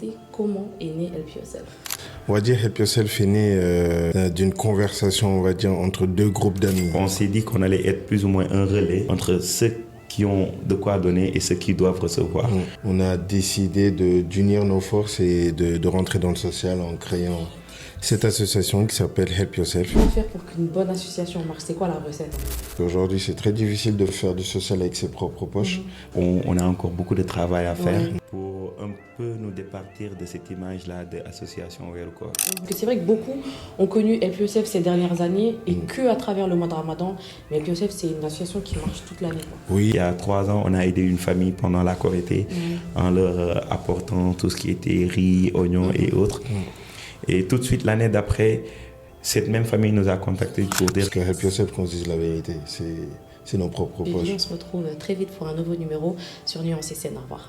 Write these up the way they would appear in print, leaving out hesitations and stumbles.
raconter comment est né Help Yourself. On va dire Help Yourself est né d'une conversation, on va dire, entre deux groupes d'amis. On s'est dit qu'on allait être plus ou moins un relais entre ceux qui ont de quoi donner et ceux qui doivent recevoir. On a décidé d'unir nos forces et de rentrer dans le social en créant cette association qui s'appelle Help Yourself. Comment faire pour qu'une bonne association marche? C'est quoi la recette? Aujourd'hui, c'est très difficile de faire du social avec ses propres poches. On a encore beaucoup de travail à faire pour un peu nous départir de cette image-là d'association vers le corps. C'est vrai que beaucoup ont connu Help Yourself ces dernières années et que à travers le mois de Ramadan. Mais Help Yourself, c'est une association qui marche toute l'année. Oui. Il y a 3 ans, on a aidé une famille pendant la Korité en leur apportant tout ce qui était riz, oignons et autres. Et tout de suite, l'année d'après, cette même famille nous a contactés pour dire que Help Yourself, qu'on se dise la vérité, c'est nos propres poches. Et on se retrouve très vite pour un nouveau numéro sur Nuance et Scène. Au revoir.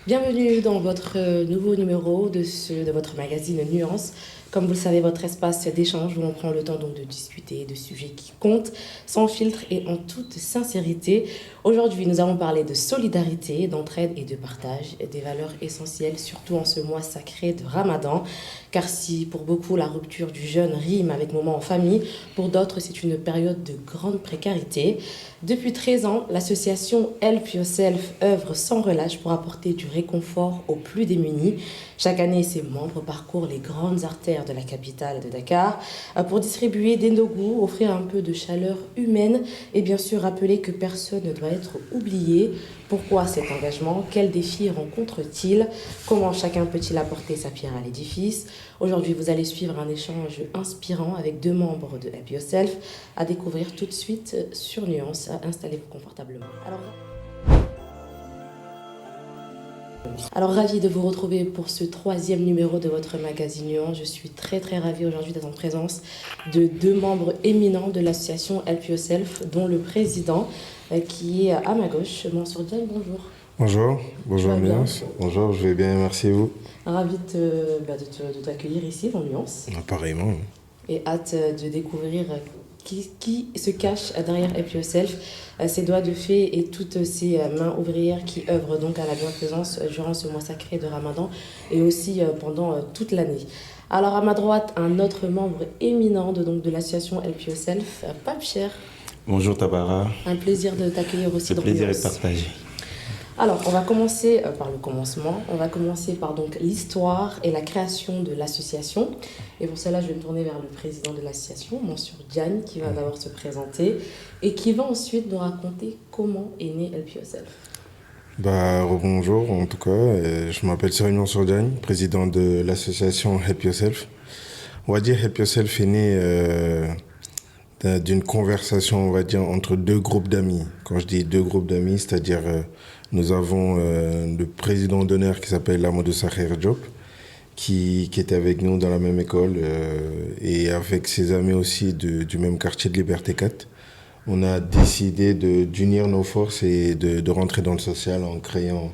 Bienvenue dans votre nouveau numéro de votre magazine Nuance. Comme vous le savez, votre espace d'échange où on prend le temps donc de discuter de sujets qui comptent, sans filtre et en toute sincérité. Aujourd'hui, nous allons parler de solidarité, d'entraide et de partage, des valeurs essentielles, surtout en ce mois sacré de Ramadan. Car si pour beaucoup la rupture du jeûne rime avec moment en famille, pour d'autres c'est une période de grande précarité. Depuis 13 ans, l'association Help Yourself œuvre sans relâche pour apporter du réconfort aux plus démunis. Chaque année, ses membres parcourent les grandes artères de la capitale de Dakar pour distribuer des ndougou, offrir un peu de chaleur humaine et bien sûr rappeler que personne ne doit être oublié. Pourquoi cet engagement? Quels défis rencontre-t-il? Comment chacun peut-il apporter sa pierre à l'édifice? Aujourd'hui, vous allez suivre un échange inspirant avec 2 membres de Help Yourself à découvrir tout de suite sur Nuance. Installez-vous confortablement. Alors, ravi de vous retrouver pour ce 3e numéro de votre magazine Nuance. Je suis très ravie aujourd'hui d'être en présence de 2 membres éminents de l'association Help Yourself, dont le président qui est à ma gauche, Mansour Diagne. Bonjour. Bonjour Nuance. Bonjour, je vais bien, merci vous. Ravi de t'accueillir ici dans Nuance. Pareillement. Et hâte de découvrir qui se cache derrière Help Yourself, ses doigts de fée et toutes ces mains ouvrières qui œuvrent donc à la bienfaisance durant ce mois sacré de Ramadan et aussi pendant toute l'année. Alors à ma droite, un autre membre éminent de l'association Help Yourself, Pape Cher. Bonjour Tabara. Un plaisir de t'accueillir aussi dans Le plaisir est partagé. Alors, on va commencer par le commencement. On va commencer par donc l'histoire et la création de l'association. Et pour cela, je vais me tourner vers le président de l'association, Mansour Diagne, qui va d'abord se présenter et qui va ensuite nous raconter comment est né Help Yourself. Bonjour, en tout cas, je m'appelle Serigne Mansour Diagne, président de l'association Help Yourself. On va dire Help Yourself est né d'une conversation, on va dire, entre 2 groupes d'amis. Quand je dis 2 groupes d'amis, c'est-à-dire nous avons le président d'honneur qui s'appelle Amadou Sakhir Diop, qui était avec nous dans la même école et avec ses amis aussi du même quartier de Liberté 4. On a décidé d'unir nos forces et de rentrer dans le social en créant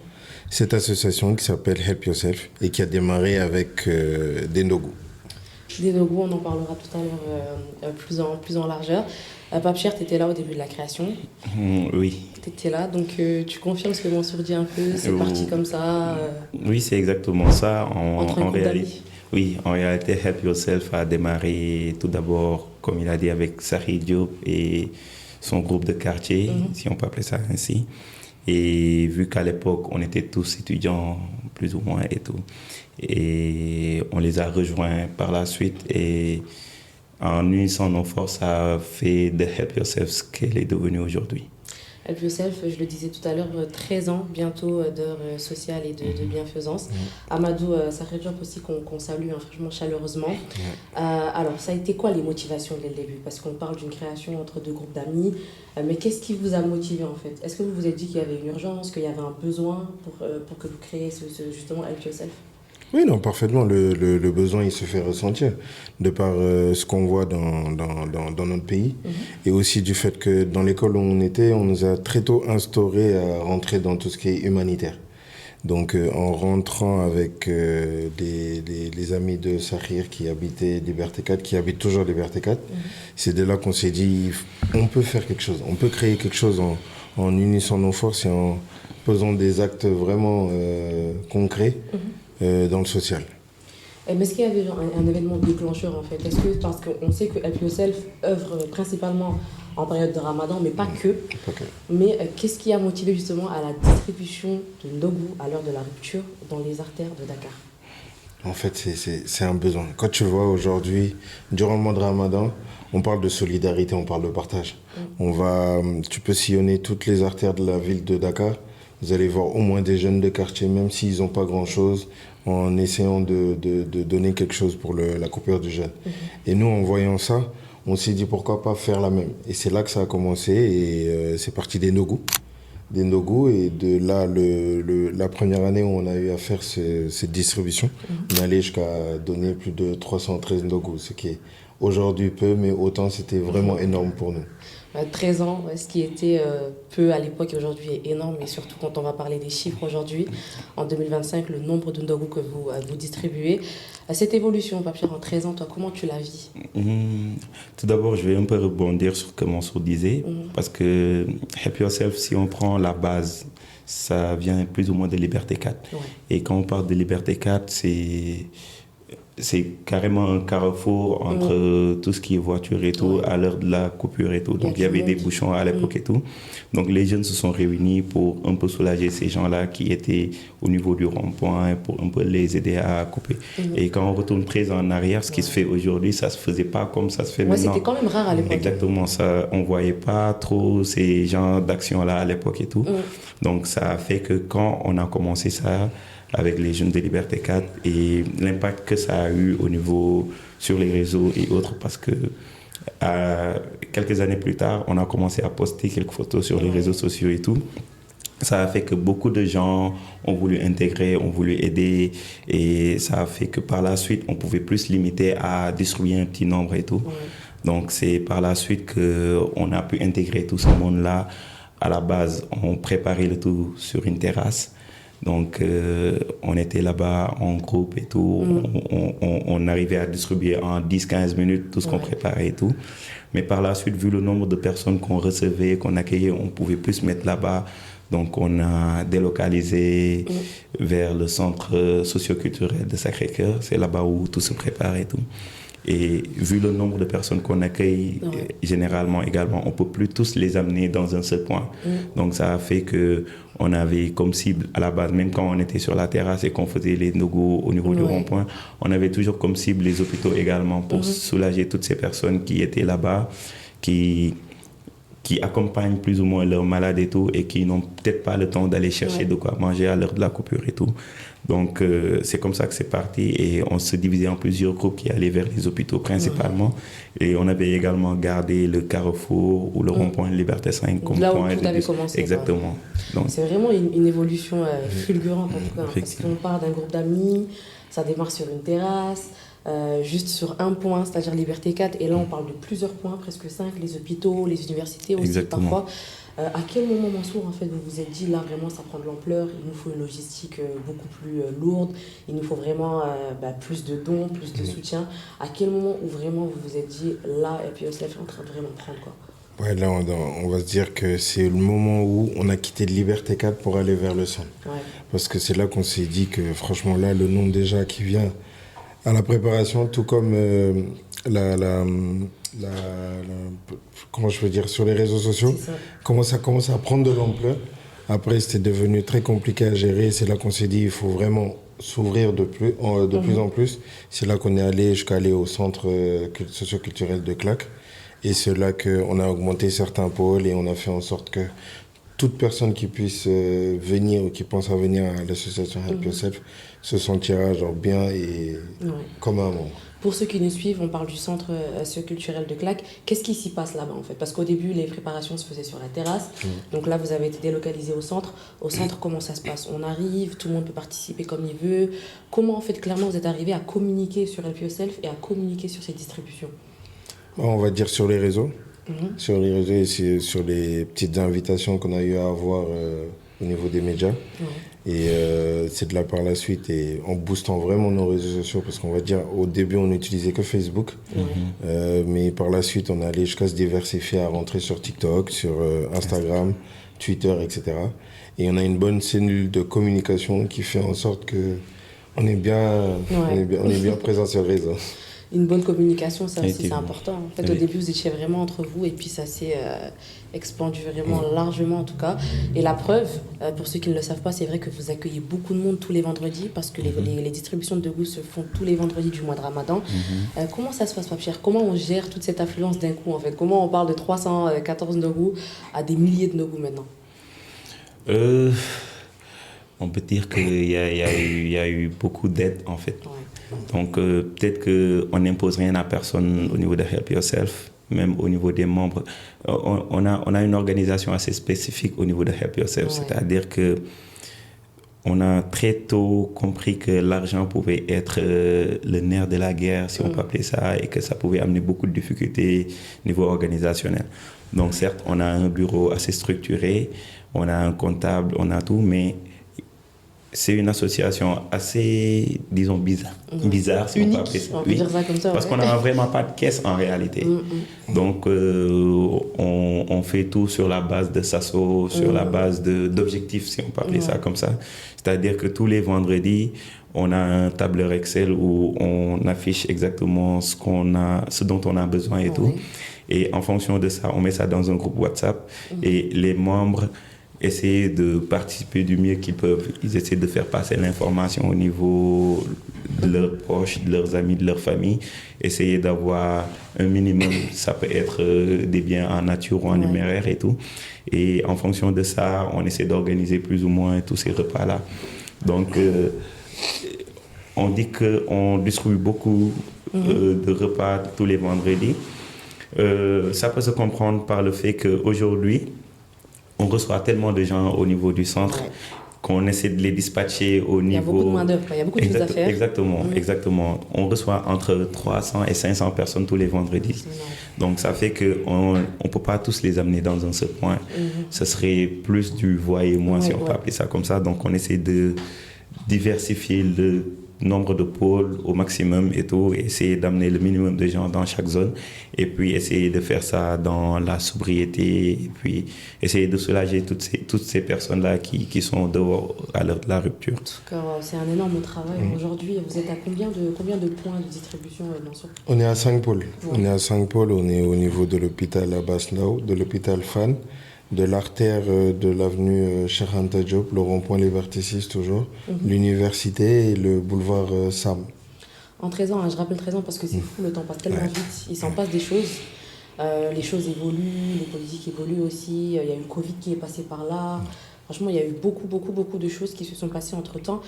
cette association qui s'appelle Help Yourself et qui a démarré avec des ndougou. Des ndougou, on en parlera tout à l'heure plus en largeur. Pape Cher, tu étais là au début de la création. Oui. Tu étais là, donc tu confirmes ce que Mansour dit un peu, c'est parti comme ça Oui, c'est exactement ça. Entre un groupe d'amis. Oui, en réalité, Help Yourself a démarré tout d'abord, comme il a dit, avec Sakhir Diop et son groupe de quartier, si on peut appeler ça ainsi. Et vu qu'à l'époque, on était tous étudiants, plus ou moins et tout, et on les a rejoints par la suite et en unissant nos forces, ça a fait de Help Yourself ce qu'elle est devenue aujourd'hui. Help Yourself, je le disais tout à l'heure, 13 ans bientôt d'heures sociales et de bienfaisance. Amadou Sakhir Diop aussi qu'on salue franchement chaleureusement. Alors ça a été quoi les motivations dès le début? Parce qu'on parle d'une création entre 2 groupes d'amis, mais qu'est-ce qui vous a motivé en fait? Est-ce que vous vous êtes dit qu'il y avait une urgence, qu'il y avait un besoin pour que vous créiez justement Help Yourself? Oui, non, parfaitement. Le besoin, il se fait ressentir de par ce qu'on voit dans notre pays. Et aussi du fait que dans l'école où on était, on nous a très tôt instauré à rentrer dans tout ce qui est humanitaire. Donc en rentrant avec les amis de Sakhir qui habitaient Liberté 4, qui habitent toujours Liberté 4, c'est de là qu'on s'est dit, on peut faire quelque chose, on peut créer quelque chose en unissant nos forces et en posant des actes vraiment concrets dans le social. Mais est-ce qu'il y avait un événement déclencheur en fait? Est-ce que, parce qu'on sait que Help Yourself œuvre principalement en période de Ramadan, mais pas que. Mais qu'est-ce qui a motivé justement à la distribution de Ndogu à l'heure de la rupture dans les artères de Dakar? En fait, c'est un besoin. Quand tu vois aujourd'hui, durant le mois de Ramadan, on parle de solidarité, on parle de partage. Tu peux sillonner toutes les artères de la ville de Dakar. Vous allez voir au moins des jeunes de quartier, même s'ils n'ont pas grand-chose, en essayant de donner quelque chose pour la coupure du jeûne. Et nous, en voyant ça, on s'est dit pourquoi pas faire la même. Et c'est là que ça a commencé et c'est parti des Ndogu. Et de là, la première année où on a eu à faire cette distribution, on est allé jusqu'à donner plus de 313 Ndogu, ce qui est aujourd'hui peu, mais autant c'était vraiment énorme pour nous. 13 ans, ce qui était peu à l'époque et aujourd'hui est énorme, et surtout quand on va parler des chiffres aujourd'hui, en 2025, le nombre de Ndogu que vous distribuez. Cette évolution, Pape Pierre, en 13 ans, toi, comment tu la vis? Tout d'abord, je vais un peu rebondir sur ce que Mansour disait, parce que Help Yourself, si on prend la base, ça vient plus ou moins de Liberté 4. Ouais. Et quand on parle de Liberté 4, c'est carrément un carrefour entre tout ce qui est voiture et tout, à l'heure de la coupure et tout. Donc, il y avait des bouchons à l'époque et tout. Donc, les jeunes se sont réunis pour un peu soulager ces gens-là qui étaient au niveau du rond-point, pour un peu les aider à couper. Et quand on retourne 13 ans en arrière, ce qui se fait aujourd'hui, ça ne se faisait pas comme ça se fait maintenant. C'était quand même rare à l'époque. Exactement, ça, on ne voyait pas trop ces genres d'actions-là à l'époque et tout. Donc, ça a fait que quand on a commencé ça, avec les jeunes de Liberté 4 et l'impact que ça a eu au niveau sur les réseaux et autres, parce que quelques années plus tard, on a commencé à poster quelques photos sur les réseaux sociaux et tout. Ça a fait que beaucoup de gens ont voulu intégrer, ont voulu aider, et ça a fait que par la suite, on pouvait plus se limiter à distribuer un petit nombre et tout. Donc c'est par la suite qu'on a pu intégrer tout ce monde-là. À la base, on préparait le tout sur une terrasse. Donc, on était là-bas en groupe et tout. On arrivait à distribuer en 10-15 minutes tout ce qu'on préparait et tout. Mais par la suite, vu le nombre de personnes qu'on recevait, qu'on accueillait, on ne pouvait plus se mettre là-bas. Donc, on a délocalisé vers le centre socio-culturel de Sacré-Cœur. C'est là-bas où tout se prépare et tout. Et vu le nombre de personnes qu'on accueille, généralement également, on ne peut plus tous les amener dans un seul point. Donc ça a fait qu'on avait comme cible à la base, même quand on était sur la terrasse et qu'on faisait les Ndogu au niveau du rond-point, on avait toujours comme cible les hôpitaux également pour soulager toutes ces personnes qui étaient là-bas, qui accompagnent plus ou moins leurs malades et tout, et qui n'ont peut-être pas le temps d'aller chercher de quoi manger à l'heure de la coupure et tout. Donc, c'est comme ça que c'est parti, et on se divisait en plusieurs groupes qui allaient vers les hôpitaux principalement. Et on avait également gardé le carrefour ou le rond-point Liberté 5 comme là point où tout avait commencé. Exactement. Donc, c'est vraiment une évolution fulgurante en tout cas, parce qu'on part d'un groupe d'amis, ça démarre sur une terrasse, juste sur un point, c'est-à-dire Liberté 4, et là on parle de plusieurs points, presque 5, les hôpitaux, les universités aussi. Exactement. Parfois. À quel moment, Mansour, en fait, vous vous êtes dit, là, vraiment, ça prend de l'ampleur, il nous faut une logistique beaucoup plus lourde, il nous faut vraiment plus de dons, plus de soutien. À quel moment où vraiment vous vous êtes dit, là, et puis Yourself est en train de vraiment prendre, quoi? Ouais, là, on va se dire que c'est le moment où on a quitté Liberté 4 pour aller vers le centre. Parce que c'est là qu'on s'est dit que, franchement, là, le nom déjà qui vient à la préparation, tout comme comment je veux dire, sur les réseaux sociaux, ça commence à prendre de l'ampleur. Après, c'était devenu très compliqué à gérer. C'est là qu'on s'est dit, il faut vraiment s'ouvrir de plus en plus. C'est là qu'on est allé jusqu'à aller au centre socio-culturel de Claque. Et c'est là qu'on a augmenté certains pôles et on a fait en sorte que toute personne qui puisse venir ou qui pense à venir à l'association Help Yourself se sentira genre bien et comme un membre. Pour ceux qui nous suivent, on parle du centre socio-culturel de Claque. Qu'est-ce qui s'y passe là-bas en fait? Parce qu'au début, les préparations se faisaient sur la terrasse. Donc là, vous avez été délocalisé au centre. Au centre, comment ça se passe? On arrive, tout le monde peut participer comme il veut. Comment en fait, clairement, vous êtes arrivé à communiquer sur Help Yourself et à communiquer sur ces distributions? On va dire sur les réseaux. Sur les réseaux et sur les petites invitations qu'on a eu à avoir au niveau des médias. Et c'est de là par la suite, et en boostant vraiment nos réseaux sociaux, parce qu'on va dire au début on n'utilisait que Facebook, mais par la suite on est allé jusqu'à se diversifier, à rentrer sur TikTok, sur Instagram, Twitter, etc. Et on a une bonne cellule de communication qui fait en sorte que on est bien présent sur le réseau. Une bonne communication, ça aussi, c'est Effectivement. important. En fait, Oui. au début, vous étiez vraiment entre vous et puis ça s'est expandu vraiment largement, en tout cas. Et la preuve, pour ceux qui ne le savent pas, c'est vrai que vous accueillez beaucoup de monde tous les vendredis parce que les distributions de goût se font tous les vendredis du mois de Ramadan. Comment ça se passe, Pape Cheikh? Comment on gère toute cette affluence d'un coup, en fait? Comment on parle de 314 Nogou à des milliers de Nogou maintenant? On peut dire qu'il y a eu beaucoup d'aide, en fait. Ouais. Donc, peut-être qu'on n'impose rien à personne au niveau de Help Yourself, même au niveau des membres. On a une organisation assez spécifique au niveau de Help Yourself, Ouais. c'est-à-dire que on a très tôt compris que l'argent pouvait être le nerf de la guerre, si on peut appeler ça, et que ça pouvait amener beaucoup de difficultés au niveau organisationnel. Donc, certes, on a un bureau assez structuré, on a un comptable, on a tout, mais c'est une association assez, disons, bizarre, si Unique, on peut appeler ça. on peut dire ça comme ça. Parce qu'on n'a vraiment pas de caisse en réalité. Donc, on fait tout sur la base de SASO, sur la base d'objectifs, si on peut appeler ça comme ça. C'est-à-dire que tous les vendredis, on a un tableur Excel où on affiche exactement ce dont on a besoin et tout. Et en fonction de ça, on met ça dans un groupe WhatsApp et les membres essayer de participer du mieux qu'ils peuvent. Ils essaient de faire passer l'information au niveau de leurs proches, de leurs amis, de leur famille. Essayer d'avoir un minimum, ça peut être des biens en nature ou en numéraire et tout. Et en fonction de ça, on essaie d'organiser plus ou moins tous ces repas-là. Donc, on dit qu'on distribue beaucoup de repas tous les vendredis. Ça peut se comprendre par le fait qu'aujourd'hui, on reçoit tellement de gens au niveau du centre qu'on essaie de les dispatcher au niveau... Il y a beaucoup de main-d'œuvre, il y a beaucoup de choses à faire. Exactement. On reçoit entre 300 et 500 personnes tous les vendredis. Donc ça fait qu'on ne peut pas tous les amener dans un seul point. Ce serait plus du voyez-moi, si on peut appeler ça comme ça. Donc on essaie de diversifier le nombre de pôles au maximum et tout, et essayer d'amener le minimum de gens dans chaque zone, et puis essayer de faire ça dans la sobriété, et puis essayer de soulager toutes ces personnes-là qui sont dehors à l'heure de la rupture. En tout cas, c'est un énorme travail. Aujourd'hui, vous êtes à combien de points de distribution, Mansour? On est à 5 pôles. On est à 5 pôles. On est au niveau de l'hôpital Abbas Ndao, de l'hôpital Fann, de l'artère de l'avenue Cheikh Anta Diop, le rond-point Les Verticistes toujours, l'université et le boulevard Sam. En 13 ans, je rappelle 13 ans parce que c'est fou, le temps passe tellement vite, il s'en passe des choses. Les choses évoluent, les politiques évoluent aussi, il y a eu le Covid qui est passé par là. Franchement, il y a eu beaucoup de choses qui se sont passées entre-temps.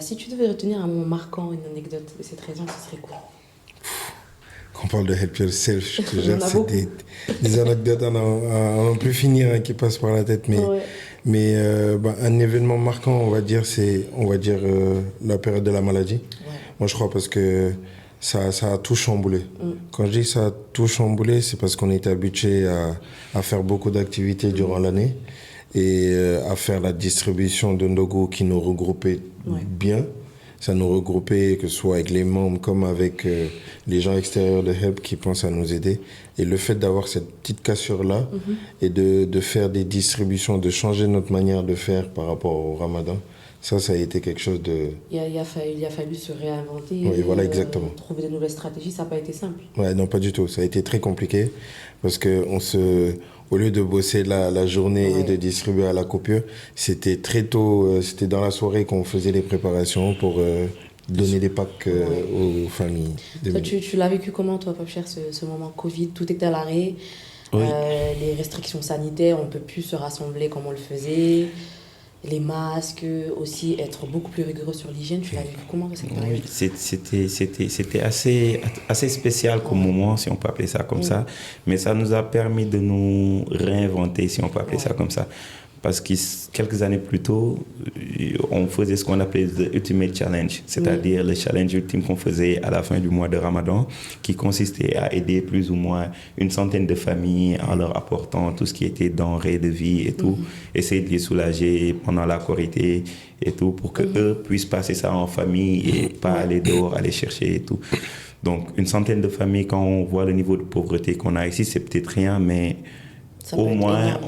Si tu devais retenir un moment marquant, une anecdote de ces 13 ans, ce serait quoi? Quand on parle de Help Yourself, je te Il y en jure, a c'est des anecdotes à n'en plus finir qui passent par la tête. Mais un événement marquant, on va dire, c'est la période de la maladie. Moi, je crois parce que ça a tout chamboulé. Quand je dis que ça a tout chamboulé, c'est parce qu'on était habitué à faire beaucoup d'activités durant l'année et à faire la distribution de Ndogo qui nous regroupait bien. Ça nous regroupait, que ce soit avec les membres comme avec les gens extérieurs de Help qui pensent à nous aider. Et le fait d'avoir cette petite cassure-là et de faire des distributions, de changer notre manière de faire par rapport au Ramadan, ça a été quelque chose de... Il a fallu se réinventer, Oui, voilà, exactement. Trouver de nouvelles stratégies, ça n'a pas été simple. Ouais, non, pas du tout. Ça a été très compliqué parce que au lieu de bosser la journée et de distribuer à la coupure, c'était très tôt, c'était dans la soirée qu'on faisait les préparations pour donner des packs aux familles. Toi, tu l'as vécu comment, toi, Pape Cheikh, ce moment Covid? Tout était à l'arrêt, les restrictions sanitaires, on ne peut plus se rassembler comme on le faisait. Les masques, aussi être beaucoup plus rigoureux sur l'hygiène, tu l'as vécu comment cette période? C'était assez spécial comme moment, si on peut appeler ça comme ça, mais ça nous a permis de nous réinventer, si on peut appeler ça comme ça. Parce que quelques années plus tôt, on faisait ce qu'on appelait le Ultimate Challenge, c'est-à-dire le challenge ultime qu'on faisait à la fin du mois de Ramadan, qui consistait à aider plus ou moins une centaine de familles en leur apportant tout ce qui était denrées de vie et tout, essayer de les soulager pendant la Korité et tout, pour qu'eux puissent passer ça en famille et pas aller dehors, aller chercher et tout. Donc, une centaine de familles, quand on voit le niveau de pauvreté qu'on a ici, c'est peut-être rien, mais au moins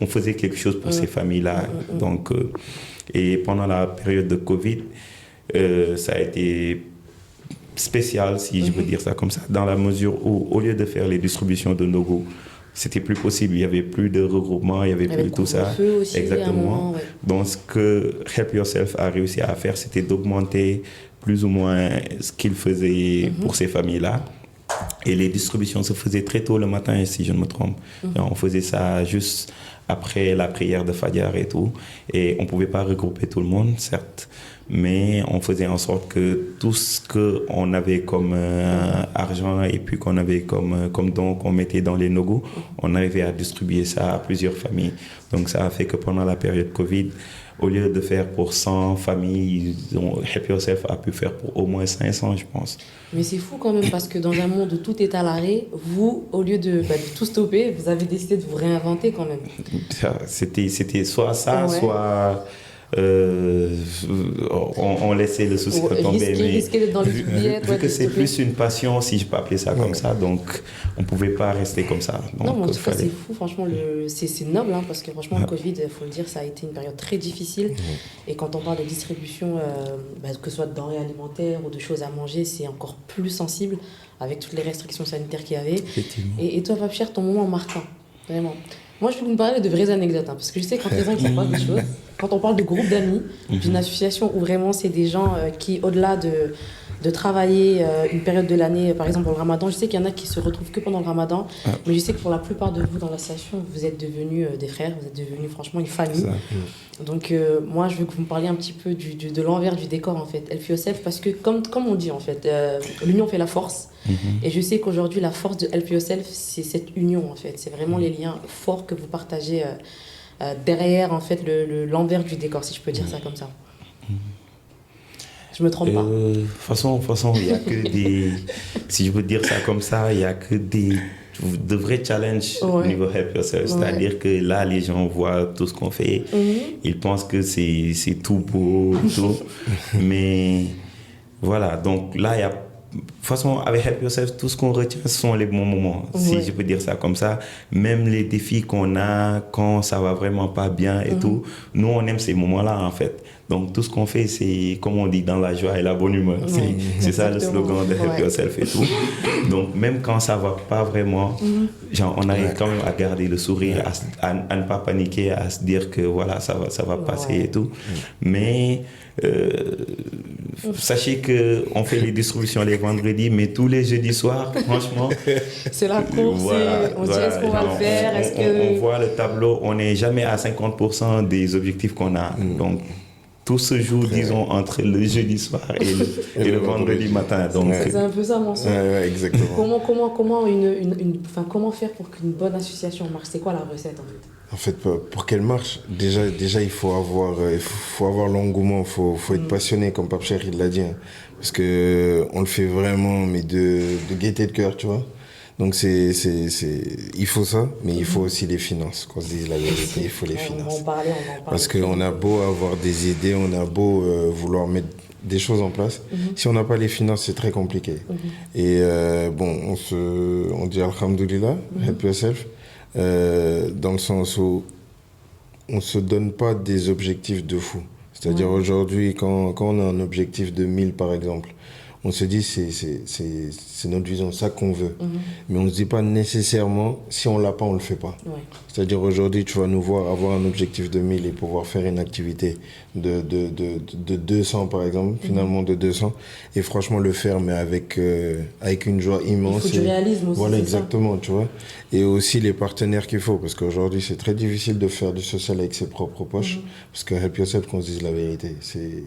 on faisait quelque chose pour ces familles-là. Donc, et pendant la période de Covid, ça a été spécial, si je veux dire ça comme ça, dans la mesure où, au lieu de faire les distributions de Nogo, c'était plus possible, il n'y avait plus de regroupement, il n'y avait plus tout ça. Aussi, exactement. Donc, ce que Help Yourself a réussi à faire, c'était d'augmenter plus ou moins ce qu'il faisait pour ces familles-là. Et les distributions se faisaient très tôt le matin, si je ne me trompe. On faisait ça juste après la prière de Fajr et tout. Et on ne pouvait pas regrouper tout le monde, certes, mais on faisait en sorte que tout ce qu'on avait comme argent et puis qu'on avait comme don qu'on mettait dans les Nogo, on arrivait à distribuer ça à plusieurs familles. Donc ça a fait que pendant la période Covid, au lieu de faire pour 100 familles, Help Yourself a pu faire pour au moins 500, je pense. Mais c'est fou quand même, parce que dans un monde où tout est à l'arrêt, vous, au lieu de tout stopper, vous avez décidé de vous réinventer quand même. C'était soit ça, soit... on laissait le souci tomber. Risquer d'être dans les oubliettes. Vu que c'est plus une passion, si je peux appeler ça comme ça, donc on ne pouvait pas rester comme ça. Donc, non, mais en tout cas, c'est fou, franchement, c'est noble, hein, parce que franchement, le Covid, il faut le dire, ça a été une période très difficile. Et quand on parle de distribution, que ce soit de denrées alimentaires ou de choses à manger, c'est encore plus sensible avec toutes les restrictions sanitaires qu'il y avait. Et toi, Papchère, ton moment marquant, vraiment. Moi, je peux vous parler de vraies anecdotes, hein, parce que je sais quand les gens qui se passent des choses, quand on parle de groupe d'amis, d'une association où vraiment c'est des gens qui, au-delà de travailler une période de l'année, par exemple pour le ramadan, je sais qu'il y en a qui se retrouvent que pendant le ramadan, mais je sais que pour la plupart de vous dans l'association, vous êtes devenus des frères, vous êtes devenus franchement une famille. Donc moi, je veux que vous me parliez un petit peu de l'envers du décor, en fait, Help Yourself, parce que comme on dit, en fait, l'union fait la force. Et je sais qu'aujourd'hui, la force de Help Yourself, c'est cette union, en fait. C'est vraiment les liens forts que vous partagez derrière, en fait, l'envers du décor, si je peux dire ça comme ça. Je me trompe pas. De toute façon, il n'y a que des... Si je peux dire ça comme ça, il n'y a que de vrais challenges au niveau Help Yourself. C'est-à-dire que là, les gens voient tout ce qu'on fait. Ils pensent que c'est tout beau, tout. Mais voilà, donc là, il y a... De toute façon, avec Help Yourself, tout ce qu'on retient, ce sont les bons moments, si je peux dire ça comme ça. Même les défis qu'on a, quand ça va vraiment pas bien et tout, nous, on aime ces moments-là, en fait. Donc, tout ce qu'on fait, c'est, comme on dit, dans la joie et la bonne humeur. C'est ça le slogan de Help Yourself et tout. Donc, même quand ça va pas vraiment, genre, on arrive quand même à garder le sourire, à ne pas paniquer, à se dire que voilà, ça va passer et tout. Mais... sachez qu'on fait les distributions les vendredis, mais tous les jeudis soirs, franchement... c'est la course, on dit est-ce qu'on va le faire, on voit le tableau, on n'est jamais à 50% des objectifs qu'on a. Donc, tout se joue, disons, entre le jeudi soir et le vendredi matin. Donc, c'est un peu ça, mon soeur. Exactement. Comment faire pour qu'une bonne association marche? C'est quoi la recette, en fait? En fait, pour qu'elle marche, déjà il faut avoir l'engouement, il faut être passionné, comme Pape Cheikh il l'a dit. Hein, parce qu'on le fait vraiment, mais de gaieté de cœur, tu vois. Donc il faut ça, mais il faut aussi les finances. Qu'on se dise la vérité, il faut les finances. On va en parler. Parce qu'on a beau avoir des idées, on a beau vouloir mettre des choses en place. Si on n'a pas les finances, c'est très compliqué. Et on dit Alhamdoulilah, Help Yourself. Dans le sens où on ne se donne pas des objectifs de fou. C'est-à-dire aujourd'hui, quand on a un objectif de 1000 par exemple, on se dit c'est notre vision, ça qu'on veut. Mais on ne se dit pas nécessairement, si on ne l'a pas, on ne le fait pas. C'est-à-dire aujourd'hui, tu vas nous voir avoir un objectif de 1000 et pouvoir faire une activité de 200 par exemple, finalement de 200, et franchement le faire, mais avec une joie immense. Il faut du réalisme aussi. Voilà, exactement, tu vois. Et aussi les partenaires qu'il faut, parce qu'aujourd'hui, c'est très difficile de faire du social avec ses propres poches, parce que Help Yourself, qu'on se dise la vérité, c'est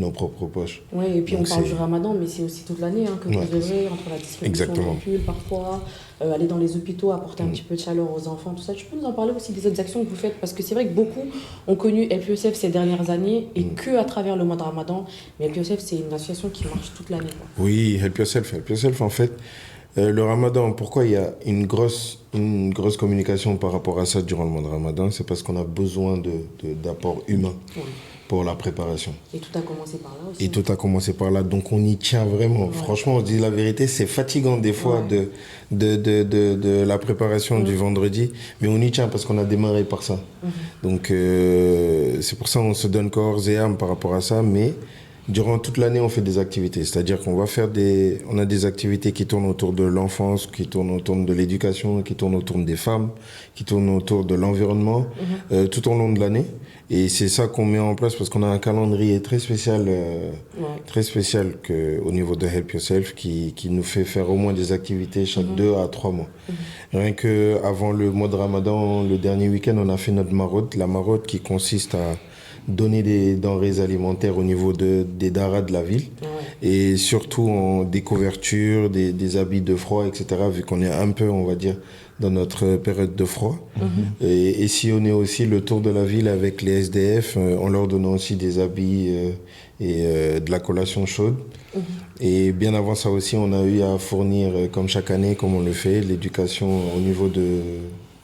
nos propres poches. Oui, et puis donc on parle du ramadan, mais c'est aussi toute l'année que vous œuvrez entre la distribution de pulls parfois, aller dans les hôpitaux, apporter un petit peu de chaleur aux enfants, tout ça. Tu peux nous en parler aussi des autres actions que vous faites? Parce que c'est vrai que beaucoup ont connu Help Yourself ces dernières années et que à travers le mois de ramadan. Mais Help Yourself, c'est une association qui marche toute l'année. Oui, Help Yourself, en fait, le ramadan, pourquoi il y a une grosse communication par rapport à ça durant le mois de ramadan? C'est parce qu'on a besoin d'apports humains. pour la préparation. Et tout a commencé par là aussi. Et tout a commencé par là, donc on y tient vraiment. Ouais. Franchement, on dit la vérité, c'est fatigant des fois de la préparation du vendredi, mais on y tient parce qu'on a démarré par ça. Donc c'est pour ça qu'on se donne corps et âme par rapport à ça, mais durant toute l'année, on fait des activités. C'est-à-dire qu'on va faire on a des activités qui tournent autour de l'enfance, qui tournent autour de l'éducation, qui tournent autour des femmes, qui tournent autour de l'environnement, tout au long de l'année. Et c'est ça qu'on met en place parce qu'on a un calendrier très spécial au niveau de Help Yourself qui nous fait faire au moins des activités chaque 2 à 3 mois. Rien qu'avant le mois de Ramadan, le dernier week-end, on a fait notre maraude. La maraude qui consiste à donner des denrées alimentaires au niveau des daras de la ville et surtout des couvertures, des habits de froid, etc. vu qu'on est un peu, on va dire, dans notre période de froid. Et sillonner aussi le tour de la ville avec les SDF en leur donnant aussi des habits et de la collation chaude. Et bien avant ça aussi, on a eu à fournir, comme chaque année, comme on le fait, l'éducation au niveau de...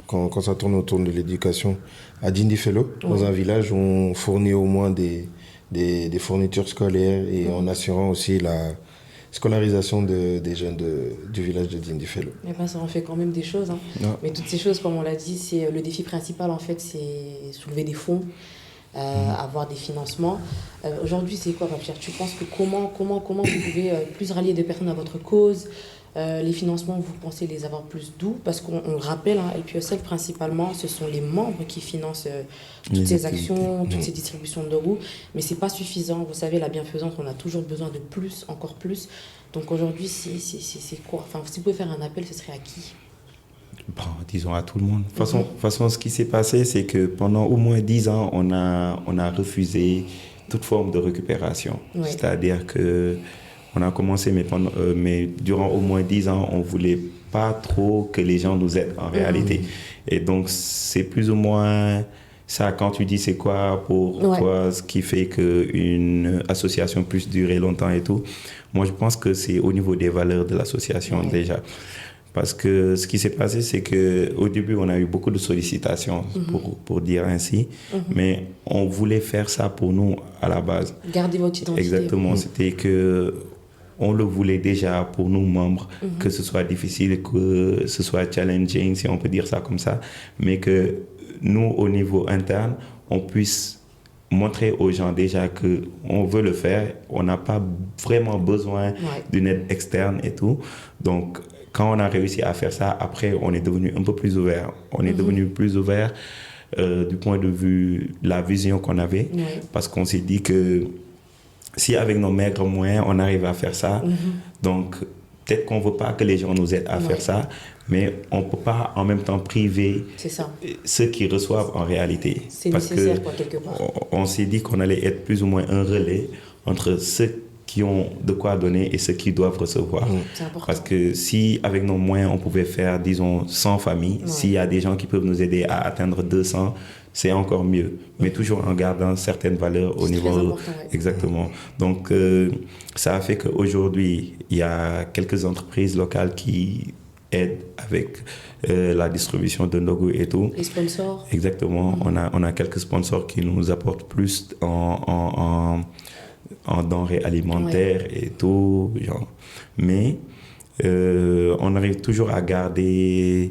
Quand ça tourne autour de l'éducation, à Dindifelo, dans un village où on fournit au moins des fournitures scolaires et en assurant aussi la scolarisation des jeunes du village de Dindifelo. Mais ben, ça en fait quand même des choses. Hein. Mais toutes ces choses, comme on l'a dit, c'est le défi principal, en fait, c'est soulever des fonds, avoir des financements. Aujourd'hui, c'est quoi, Pape Cheikh ? Tu penses que comment vous pouvez plus rallier des personnes à votre cause ? Les financements, vous pensez les avoir plus doux? Parce qu'on le rappelle, hein, Help Yourself, principalement, ce sont les membres qui financent toutes ces actions, toutes ces distributions de roues. Mais ce n'est pas suffisant. Vous savez, la bienfaisance, on a toujours besoin de plus, encore plus. Donc aujourd'hui, c'est quoi? Enfin, si vous pouvez faire un appel, ce serait à qui? Bon, disons à tout le monde. De toute façon, ce qui s'est passé, c'est que pendant au moins 10 ans, on a refusé toute forme de récupération. C'est-à-dire que on a commencé, mais durant au moins 10 ans, on ne voulait pas trop que les gens nous aident en réalité. Et donc, c'est plus ou moins ça, quand tu dis c'est quoi pour toi, ce qui fait qu'une association puisse durer longtemps et tout. Moi, je pense que c'est au niveau des valeurs de l'association déjà. Parce que ce qui s'est passé, c'est qu'au début, on a eu beaucoup de sollicitations, pour dire ainsi. Mais on voulait faire ça pour nous à la base. Garder votre identité. Exactement. C'était que on le voulait déjà pour nous membres, que ce soit difficile, que ce soit challenging, si on peut dire ça comme ça. Mais que nous, au niveau interne, on puisse montrer aux gens déjà qu'on veut le faire. On n'a pas vraiment besoin d'une aide externe et tout. Donc, quand on a réussi à faire ça, après, on est devenu un peu plus ouvert. On est devenu plus ouvert du point de vue de la vision qu'on avait. Parce qu'on s'est dit que si avec nos maigres moyens, on arrive à faire ça, donc peut-être qu'on ne veut pas que les gens nous aident à faire ça, mais on ne peut pas en même temps priver ceux qui reçoivent en réalité. C'est nécessaire, quoi, quelque part. On s'est dit qu'on allait être plus ou moins un relais entre ceux qui ont de quoi donner et ceux qui doivent recevoir. C'est important. Parce que si, avec nos moyens, on pouvait faire, disons, 100 familles, s'il y a des gens qui peuvent nous aider à atteindre 200, c'est encore mieux. Mais toujours en gardant certaines valeurs au niveau... Exactement. Donc, ça a fait qu'aujourd'hui, il y a quelques entreprises locales qui aident avec la distribution de Ndogu et tout. Les sponsors. Exactement. On a quelques sponsors qui nous apportent plus en denrées alimentaires et tout, genre. Mais on arrive toujours à garder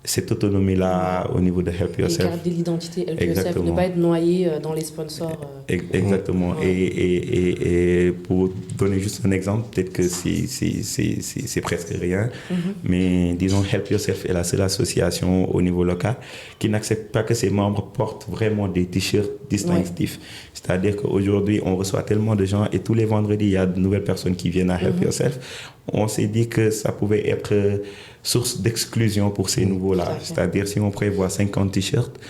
cette autonomie-là au niveau de Help Yourself. Et garder l'identité Help Yourself, ne pas être noyé dans les sponsors. Exactement. Et pour donner juste un exemple, peut-être que c'est presque rien, mais disons Help Yourself est la seule association au niveau local qui n'accepte pas que ses membres portent vraiment des t-shirts distinctifs. C'est-à-dire qu'aujourd'hui, on reçoit tellement de gens et tous les vendredis, il y a de nouvelles personnes qui viennent à Help Yourself. On s'est dit que ça pouvait être source d'exclusion pour ces nouveaux-là. C'est-à-dire, si on prévoit 50 t-shirts,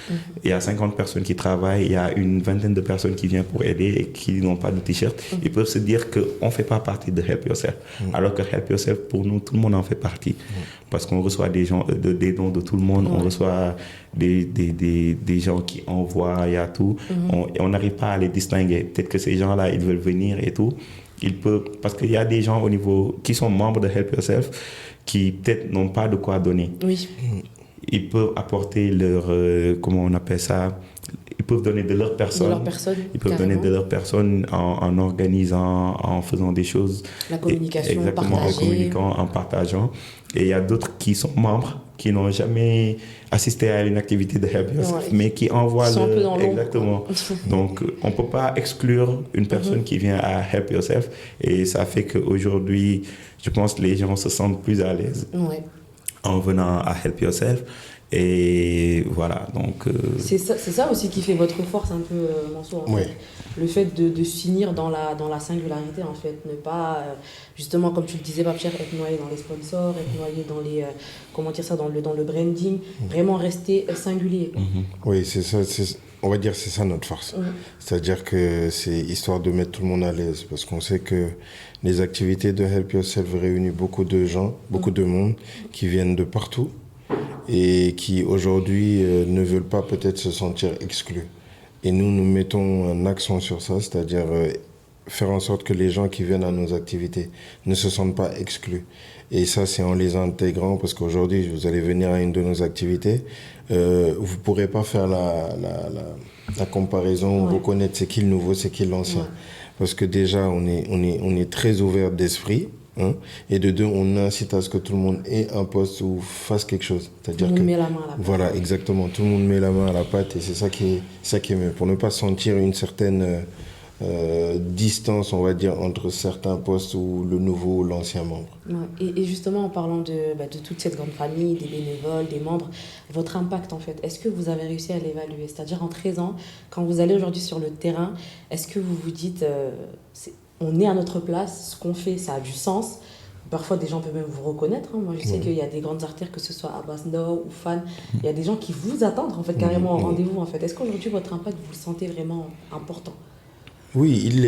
il y a 50 personnes qui travaillent, il y a une vingtaine de personnes qui viennent pour aider et qui n'ont pas de t-shirt. Ils peuvent se dire qu'on ne fait pas partie de Help Yourself. Alors que Help Yourself, pour nous, tout le monde en fait partie. Parce qu'on reçoit des dons de tout le monde, on reçoit des gens qui envoient, il y a tout. On n'arrive pas à les distinguer. Peut-être que ces gens-là, ils veulent venir et tout. Ils peuvent, parce qu'il y a des gens au niveau qui sont membres de Help Yourself qui peut-être n'ont pas de quoi donner. Oui. Ils peuvent apporter leur, comment on appelle ça, ils peuvent donner de leur personne. De leur personne, Ils peuvent carrément. donner de leur personne en organisant, en faisant des choses. La communication, Exactement, partager. en communiquant, en partageant. Et il y a d'autres qui sont membres, qui n'ont jamais assisté à une activité de Help Yourself, mais qui envoient Ils sont un peu dans l'ombre, Exactement. quoi. Donc, on ne peut pas exclure une personne qui vient à Help Yourself. Et ça fait qu'aujourd'hui, je pense que les gens se sentent plus à l'aise Ouais. en venant à Help Yourself. Et voilà, donc... C'est ça aussi qui fait votre force un peu, Mansour. En Ouais. fait. Le fait de s'unir dans la singularité, en fait. Ne pas, justement, comme tu le disais, Pape Cheikh, être noyé dans les sponsors, être noyé dans les... comment dire ça, dans le branding. Vraiment rester singulier. Quoi. Oui, c'est ça. On va dire que c'est ça notre force. C'est-à-dire que c'est histoire de mettre tout le monde à l'aise. Parce qu'on sait que les activités de Help Yourself réunissent beaucoup de gens, beaucoup de monde qui viennent de partout et qui aujourd'hui ne veulent pas peut-être se sentir exclus. Et nous mettons un accent sur ça, c'est-à-dire faire en sorte que les gens qui viennent à nos activités ne se sentent pas exclus. Et ça, c'est en les intégrant, parce qu'aujourd'hui, vous allez venir à une de nos activités, vous ne pourrez pas faire la comparaison, reconnaître c'est qui le nouveau, c'est qui l'ancien. Parce que déjà, on est très ouvert d'esprit. Hein, et de deux, on incite à ce que tout le monde ait un poste ou fasse quelque chose. C'est-à-dire Tout le monde que met la main à la pâte. voilà, exactement. Tout le monde met la main à la pâte et c'est ça qui est mieux. Pour ne pas sentir une certaine distance, on va dire, entre certains postes ou le nouveau ou l'ancien membre. Ouais. Et justement, en parlant de toute cette grande famille, des bénévoles, des membres, votre impact en fait, est-ce que vous avez réussi à l'évaluer? C'est-à-dire en 13 ans, quand vous allez aujourd'hui sur le terrain, est-ce que vous vous dites, on est à notre place, ce qu'on fait, ça a du sens? Parfois, des gens peuvent même vous reconnaître. Hein. Moi, je sais qu'il y a des grandes artères, que ce soit Abbas Ndao ou Fan, il y a des gens qui vous attendent en fait, carrément en rendez-vous. En fait. Est-ce qu'aujourd'hui, votre impact, vous le sentez vraiment important? Oui, il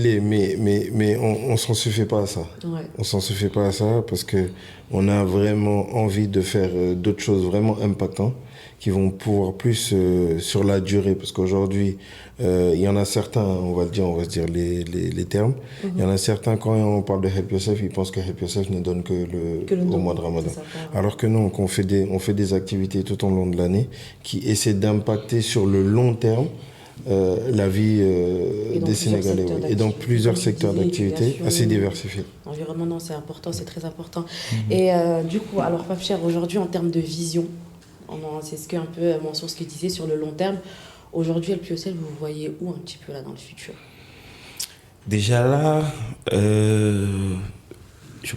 l'est, mais on s'en suffit pas à ça. Ouais. On s'en suffit pas à ça parce que on a vraiment envie de faire d'autres choses vraiment impactantes qui vont pouvoir plus sur la durée. Parce qu'aujourd'hui, il y en a certains, on va se dire les termes. Il y en a certains, quand on parle de Help Yourself, ils pensent que Help Yourself ne donne que au mois de Ramadan. Ça, Alors que non, on fait des activités tout au long de l'année qui essaient d'impacter sur le long terme la vie des Sénégalais. Et dans plusieurs secteurs d'activité assez diversifiés. Environnement, non, c'est important, c'est très important. Et du coup, alors Pape Cheikh, aujourd'hui, en termes de vision, c'est ce que un peu Mansour ce qu'il disait sur le long terme, aujourd'hui, Help Yourself, vous voyez où un petit peu là dans le futur? Déjà là, je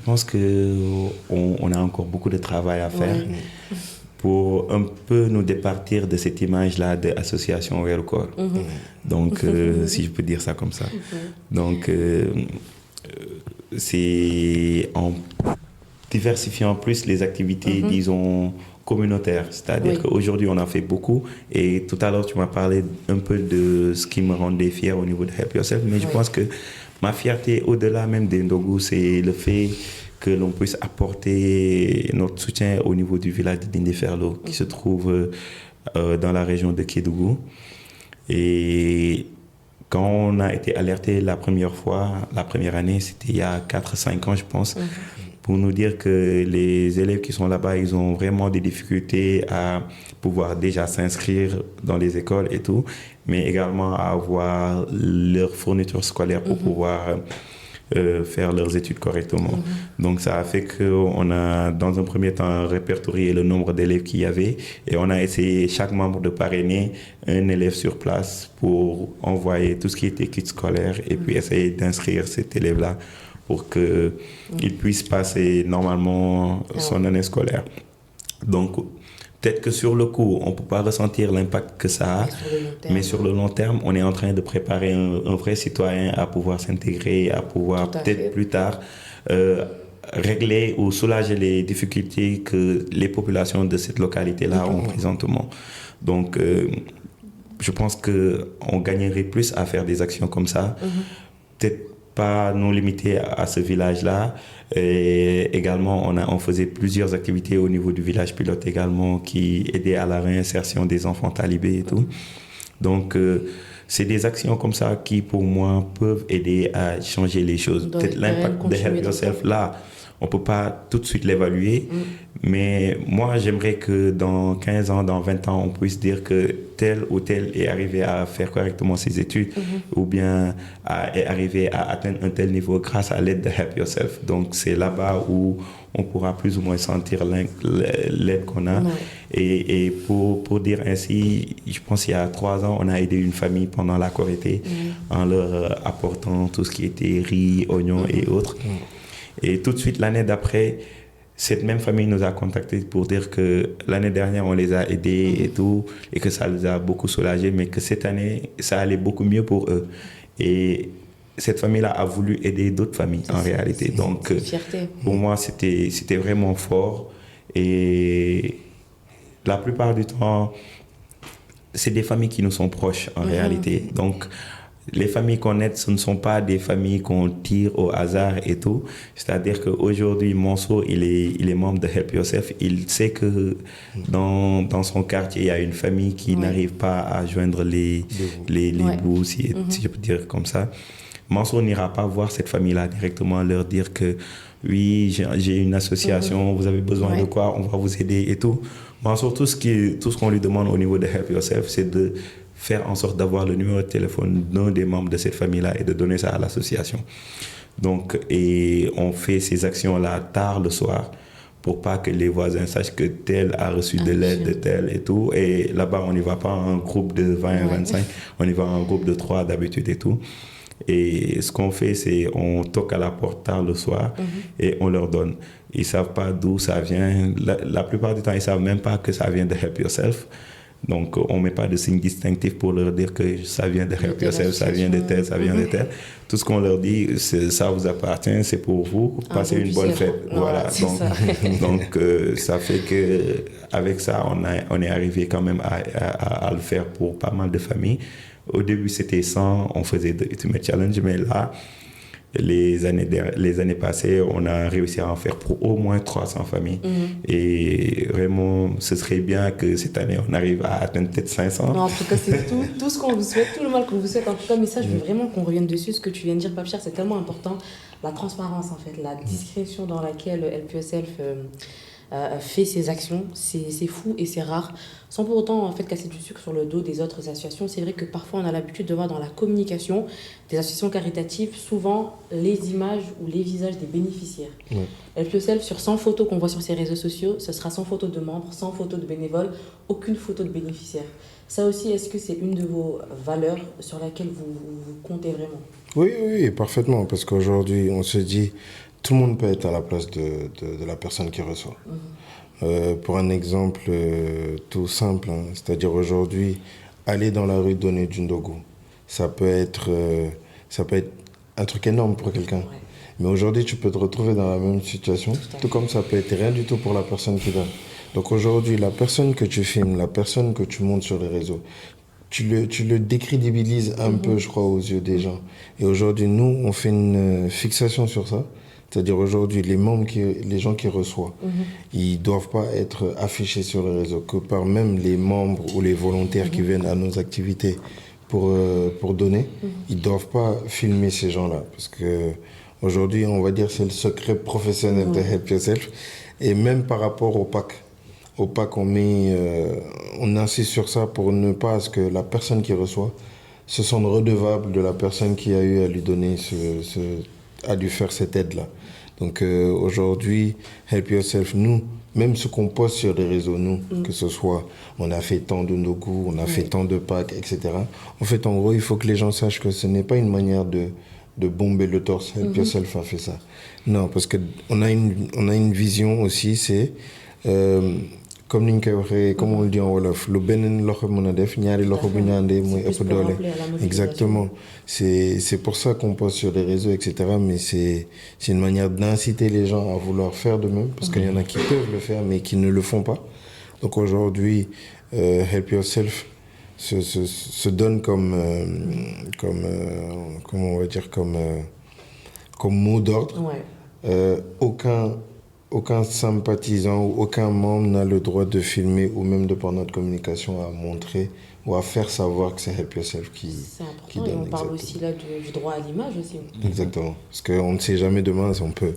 pense qu'on a encore beaucoup de travail à faire. Pour un peu nous départir de cette image-là d'association vers le corps. Donc, si je peux dire ça comme ça. Donc, c'est en diversifiant plus les activités, disons, communautaires. C'est-à-dire qu'aujourd'hui, on a fait beaucoup. Et tout à l'heure, tu m'as parlé un peu de ce qui me rendait fier au niveau de Help Yourself. Mais je pense que ma fierté, au-delà même des Ndogu, c'est le fait que l'on puisse apporter notre soutien au niveau du village de Dindeferlo, qui se trouve dans la région de Kédougou. Et quand on a été alerté la première année, c'était il y a 4-5 ans, je pense, pour nous dire que les élèves qui sont là-bas, ils ont vraiment des difficultés à pouvoir déjà s'inscrire dans les écoles et tout, mais également à avoir leur fourniture scolaire pour pouvoir faire leurs études correctement. Donc ça a fait qu'on a dans un premier temps répertorié le nombre d'élèves qu'il y avait et on a essayé chaque membre de parrainer un élève sur place pour envoyer tout ce qui était kit scolaire et puis essayer d'inscrire cet élève-là pour qu'il puisse passer normalement son année scolaire. Donc peut-être que sur le coup, on ne peut pas ressentir l'impact que ça a, mais sur le long terme, on est en train de préparer un vrai citoyen à pouvoir s'intégrer, à pouvoir peut-être plus tard régler ou soulager les difficultés que les populations de cette localité-là ont présentement. Donc, je pense qu'on gagnerait plus à faire des actions comme ça. Peut-être pas nous limiter à ce village-là. Et également, on faisait plusieurs activités au niveau du village pilote également qui aidaient à la réinsertion des enfants talibés et tout. Donc, c'est des actions comme ça qui, pour moi, peuvent aider à changer les choses. Peut-être l'impact de Help Yourself, là, on ne peut pas tout de suite l'évaluer. Mais moi, j'aimerais que dans 15 ans, dans 20 ans, on puisse dire que tel ou tel est arrivé à faire correctement ses études ou bien est arrivé à atteindre un tel niveau grâce à l'aide de Help Yourself. Donc, c'est là-bas où on pourra plus ou moins sentir l'aide qu'on a. Et pour dire ainsi, je pense qu'il y a 3 ans, on a aidé une famille pendant la Korité en leur apportant tout ce qui était riz, oignons et autres. Et tout de suite, l'année d'après, cette même famille nous a contactés pour dire que l'année dernière, on les a aidés et tout, et que ça les a beaucoup soulagés, mais que cette année, ça allait beaucoup mieux pour eux. Et cette famille-là a voulu aider d'autres familles en réalité. Donc, pour moi, c'était vraiment fort. Et la plupart du temps, c'est des familles qui nous sont proches en réalité. Donc, les familles qu'on aide, ce ne sont pas des familles qu'on tire au hasard et tout. C'est-à-dire qu'aujourd'hui, Mansour, il est membre de Help Yourself. Il sait que dans son quartier, il y a une famille qui n'arrive pas à joindre les bouts, si je peux dire comme ça. Mansour n'ira pas voir cette famille-là directement, leur dire que oui, j'ai une association, vous avez besoin de quoi, on va vous aider et tout. Mansour, tout ce qu'on lui demande au niveau de Help Yourself, c'est de faire en sorte d'avoir le numéro de téléphone d'un des membres de cette famille-là et de donner ça à l'association. Donc, et on fait ces actions-là tard le soir pour pas que les voisins sachent que tel a reçu de l'aide de tel et tout. Et là-bas, on n'y va pas en groupe de 20 à 25, on y va en groupe de 3 d'habitude et tout. Et ce qu'on fait, c'est on toque à la porte tard le soir et on leur donne. Ils ne savent pas d'où ça vient. La plupart du temps, ils ne savent même pas que ça vient de Help Yourself. Donc, on ne met pas de signe distinctif pour leur dire que ça vient de Help Yourself, ça vient de tel, ça vient de tel. Tout ce qu'on leur dit, ça vous appartient, c'est pour vous, passez une bonne fête. Voilà. Donc, ça fait qu'avec ça, on est arrivé quand même à le faire pour pas mal de familles. Au début, c'était 100, on faisait de Ultimate Challenge, mais là, les années passées, on a réussi à en faire pour au moins 300 familles. Et vraiment, ce serait bien que cette année, on arrive à atteindre peut-être 500. Non, en tout cas, c'est tout ce qu'on vous souhaite, tout le mal qu'on vous souhaite. En tout cas, mais ça, je veux vraiment qu'on revienne dessus. Ce que tu viens de dire, Pape Cheikh, c'est tellement important. La transparence, en fait, la discrétion dans laquelle Help Yourself fait ses actions, c'est fou et c'est rare. Sans pour autant en fait casser du sucre sur le dos des autres associations, c'est vrai que parfois on a l'habitude de voir dans la communication des associations caritatives souvent les images ou les visages des bénéficiaires. Help Yourself, sur 100 photos qu'on voit sur ses réseaux sociaux, ce sera 100 photos de membres, 100 photos de bénévoles, aucune photo de bénéficiaire. Ça aussi, est-ce que c'est une de vos valeurs sur laquelle vous comptez vraiment ? Oui, parfaitement, parce qu'aujourd'hui on se dit tout le monde peut être à la place de la personne qui reçoit. Pour un exemple tout simple, c'est-à-dire aujourd'hui, aller dans la rue donner du ndogu, ça peut être un truc énorme pour quelqu'un. Mais aujourd'hui, tu peux te retrouver dans la même situation, tout comme ça peut être rien du tout pour la personne qui donne. Donc aujourd'hui, la personne que tu filmes, la personne que tu montes sur les réseaux, tu le décrédibilises un peu, je crois, aux yeux des gens. Et aujourd'hui, nous, on fait une fixation sur ça. C'est-à-dire aujourd'hui, les gens qui reçoivent, ils ne doivent pas être affichés sur les réseaux, que par même les membres ou les volontaires qui viennent à nos activités pour donner, ils ne doivent pas filmer ces gens-là. Parce qu'aujourd'hui, on va dire c'est le secret professionnel de Help Yourself. Et même par rapport au pack, on insiste sur ça pour ne pas à ce que la personne qui reçoit se sente redevable de la personne qui a eu à lui donner a dû faire cette aide-là. Donc aujourd'hui, Help Yourself, nous, même ce qu'on poste sur les réseaux, nous, que ce soit, on a fait tant de ndogu, on a fait tant de packs, etc. En fait, en gros, il faut que les gens sachent que ce n'est pas une manière de bomber le torse. Help Yourself a fait ça. Non, parce qu'on a une vision aussi, c'est... comme ni ñu koy waxee comme on le dit en wolof lu benn loxo mën a def ñaari loxo bu ñu àndee mooy ëpp doole. Exactement, c'est pour ça qu'on poste sur les réseaux, etc. Mais c'est une manière d'inciter les gens à vouloir faire de même, parce qu'il y en a qui peuvent le faire mais qui ne le font pas. Donc aujourd'hui, Help Yourself se donne comme comment on va dire, comme mot d'ordre. Aucun aucun sympathisant ou aucun membre n'a le droit de filmer ou même de par notre communication à montrer ou à faire savoir que c'est Help Yourself C'est qui important et donne. on parle Exactement. aussi là du droit à l'image aussi. Exactement. Parce qu'on ne sait jamais demain, on peut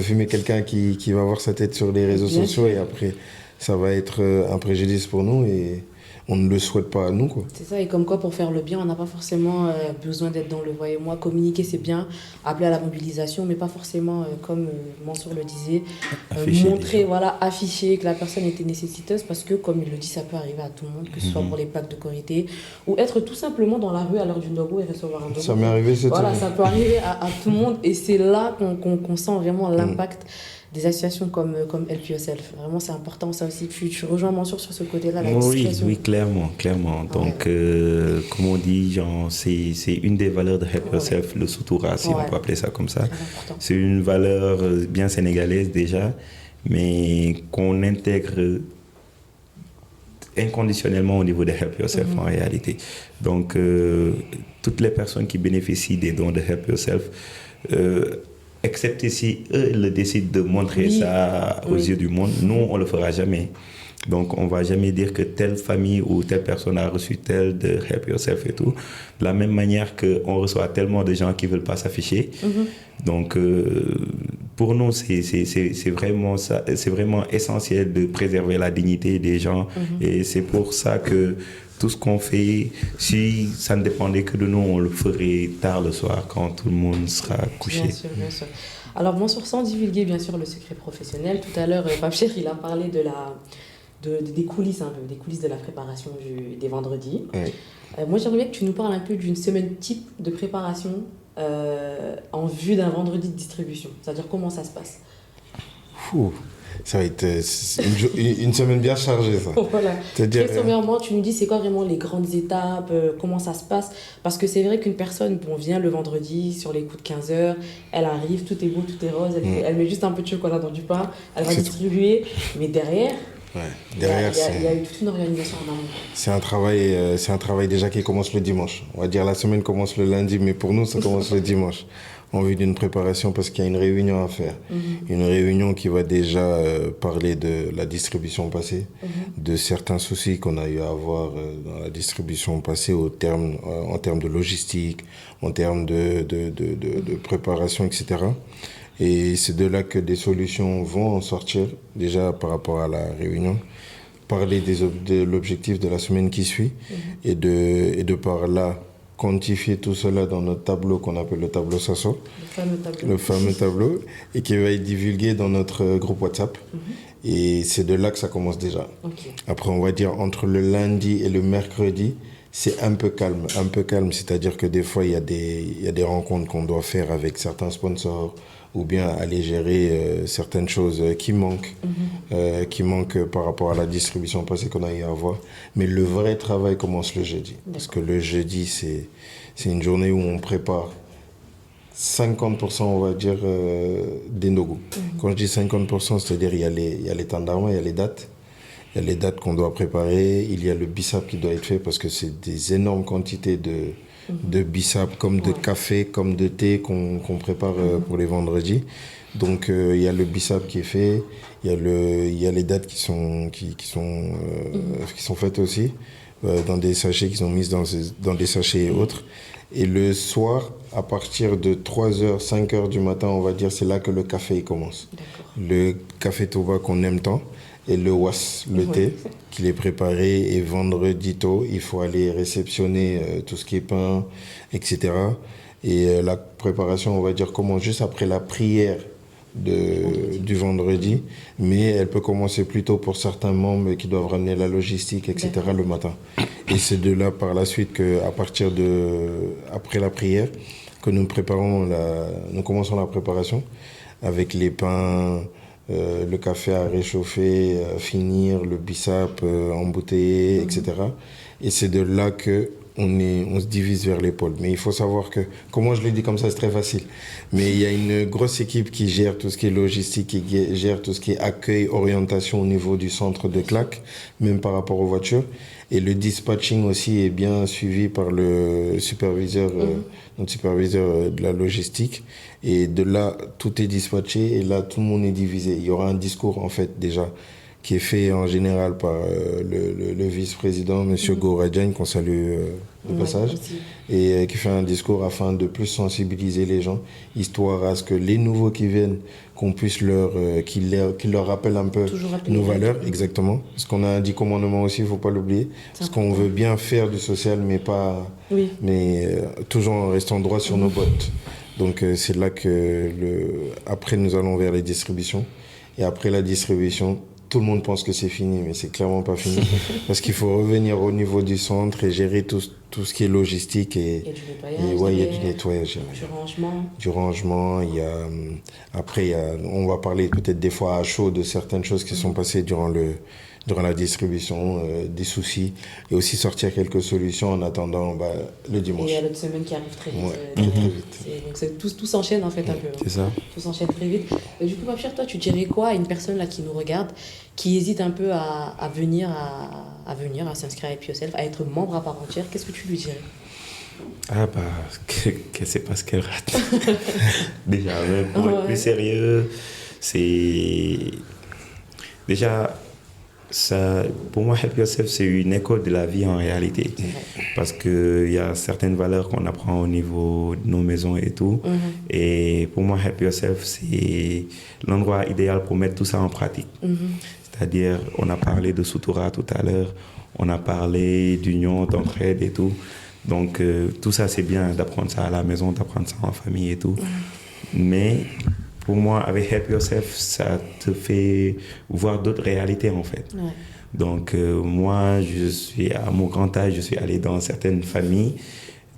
filmer quelqu'un qui va avoir sa tête sur les réseaux Bien sociaux sûr. et après, ça va être un préjudice pour nous et on ne le souhaite pas à nous, quoi. C'est ça, et comme quoi pour faire le bien, on n'a pas forcément besoin d'être dans le voyez-moi. Communiquer, c'est bien, appeler à la mobilisation, mais pas forcément, comme Mansour le disait, Afficher montrer, les gens. voilà, afficher que la personne était nécessiteuse, parce que, comme il le dit, ça peut arriver à tout le monde, que ce soit pour les plaques de Korité, ou être tout simplement dans la rue à l'heure du ndogo et recevoir un ndogo. Ça m'est arrivé cette Voilà, semaine. ça peut arriver à tout le monde, et c'est là qu'on sent vraiment l'impact des associations comme Help Yourself. Vraiment, c'est important, ça aussi. Tu rejoins Mansour sur ce côté-là, la Oui, discrétion. oui, clairement. Donc, comme on dit, genre, c'est une des valeurs de Help Yourself, le sutura, si Ouais. on peut appeler ça comme ça. Très important. C'est une valeur bien sénégalaise déjà, mais qu'on intègre inconditionnellement au niveau de Help Yourself en réalité. Donc, toutes les personnes qui bénéficient des dons de Help Yourself, excepté si eux le décident de montrer Oui. ça aux yeux du monde, nous, on le fera jamais. Donc, on va jamais dire que telle famille ou telle personne a reçu tel de Help Yourself et tout. De la même manière qu'on reçoit tellement de gens qui veulent pas s'afficher. Donc, pour nous, c'est vraiment ça, c'est vraiment essentiel de préserver la dignité des gens. Et c'est pour ça que tout ce qu'on fait, si ça ne dépendait que de nous, on le ferait tard le soir quand tout le monde sera couché. Bien sûr, bien sûr. Alors, Mansour, sans divulguer bien sûr le secret professionnel, tout à l'heure, Pape Cheikh, il a parlé des coulisses un peu, des coulisses de la préparation des vendredis. Oui. Moi, j'aimerais bien que tu nous parles un peu d'une semaine type de préparation en vue d'un vendredi de distribution. C'est-à-dire comment ça se passe. Fou. Ça va être une semaine bien chargée, ça. Voilà. C'est-à-dire, Très sommairement, tu nous dis c'est quoi vraiment les grandes étapes, comment ça se passe. Parce que c'est vrai qu'une personne vient le vendredi sur les coups de 15h, elle arrive, tout est beau, tout est rose, elle met juste un peu de chocolat dans du pain, elle va C'est distribuer. Mais derrière, ouais. il y a- Derrière, il y a eu toute une organisation en amont. c'est un travail déjà qui commence le dimanche. On va dire la semaine commence le lundi, mais pour nous, ça commence le dimanche. En vue d'une préparation parce qu'il y a une réunion à faire. Une réunion qui va déjà parler de la distribution passée, de certains soucis qu'on a eu à avoir dans la distribution passée en termes de logistique, en termes de préparation, etc. Et c'est de là que des solutions vont en sortir, déjà par rapport à la réunion. Parler de l'objectif de la semaine qui suit et de par là quantifier tout cela dans notre tableau qu'on appelle le tableau SASO, le fameux tableau, et qui va être divulgué dans notre groupe WhatsApp. Et c'est de là que ça commence déjà. Ok. Après, on va dire entre le lundi et le mercredi, c'est un peu calme, c'est-à-dire que des fois, il y a des rencontres qu'on doit faire avec certains sponsors ou bien aller gérer certaines choses qui manquent par rapport à la distribution passée qu'on a eu à avoir. Mais le vrai travail commence le jeudi. Parce que le jeudi, c'est une journée où on prépare 50%, on va dire, des Ndogo. Quand je dis 50%, c'est-à-dire il y a les tandarma, il y a les dates. Il y a les dates qu'on doit préparer, il y a le bissap qui doit être fait parce que c'est des énormes quantités de bissap, comme de café, comme de thé qu'on prépare pour les vendredis. Donc il y a le bissap qui est fait, il y a les dates qui sont faites aussi dans des sachets qui sont mises dans des sachets et autres. Et le soir, à partir de 3h, 5h du matin, on va dire, c'est là que le café il commence. Le café Touba qu'on aime tant. Et le was, le thé, qu'il est préparé. Et vendredi tôt, il faut aller réceptionner tout ce qui est pain, etc. Et la préparation, on va dire, commence juste après la prière du vendredi. Mais elle peut commencer plus tôt pour certains membres qui doivent ramener la logistique, etc. le matin. Et c'est de là, par la suite, qu'à partir après la prière, que nous commençons la préparation avec les pains, le café à réchauffer, à finir, le bissap embouteillé, etc. Et c'est de là que on se divise vers les pôles. Mais il faut savoir que, comment je le dis comme ça, c'est très facile. Mais il y a une grosse équipe qui gère tout ce qui est logistique, qui gère tout ce qui est accueil, orientation au niveau du centre de claque, même par rapport aux voitures. Et le dispatching aussi est bien suivi par le superviseur, notre superviseur de la logistique. Et de là, tout est dispatché et là, tout le monde est divisé. Il y aura un discours, en fait, déjà, qui est fait en général par le vice-président, M. Gouradjane, qu'on salue au passage, et qui fait un discours afin de plus sensibiliser les gens, histoire à ce que les nouveaux qui viennent, qu'on puisse qu'il leur rappelle un peu nos valeurs, exactement. Parce qu'on a un 10 commandements aussi, il ne faut pas l'oublier. Parce qu'on veut bien faire du social, mais pas, toujours en restant droit sur nos bottes. Donc c'est là que après nous allons vers les distributions. Et après la distribution, tout le monde pense que c'est fini, mais c'est clairement pas fini. Parce qu'il faut revenir au niveau du centre et gérer tout ce qui est logistique. Et il y a du nettoyage. Du rangement. Après, on va parler peut-être des fois à chaud de certaines choses qui sont passées durant la distribution, des soucis. Et aussi sortir quelques solutions en attendant le dimanche. Et il y a l'autre semaine qui arrive très vite. Très vite. Donc tout s'enchaîne en fait un peu. C'est ça. Tout s'enchaîne très vite. Du coup, Papchir, toi, tu dirais quoi à une personne là qui nous regarde, qui hésite un peu à venir à s'inscrire à Help Yourself, à être membre à part entière? Qu'est-ce que tu lui dirais? Qu'elle sait pas ce qu'elle rate. Déjà, même pour être plus sérieux, c'est... Déjà, ça, pour moi, Help Yourself, c'est une école de la vie en réalité. Parce qu'il y a certaines valeurs qu'on apprend au niveau de nos maisons et tout. Et pour moi, Help Yourself, c'est l'endroit idéal pour mettre tout ça en pratique. C'est-à-dire, on a parlé de Soutoura tout à l'heure, on a parlé d'union, d'entraide et tout. Donc, tout ça, c'est bien d'apprendre ça à la maison, d'apprendre ça en famille et tout. Mais pour moi, avec Help Yourself, ça te fait voir d'autres réalités, en fait. Donc, moi, je suis à mon grand âge, je suis allé dans certaines familles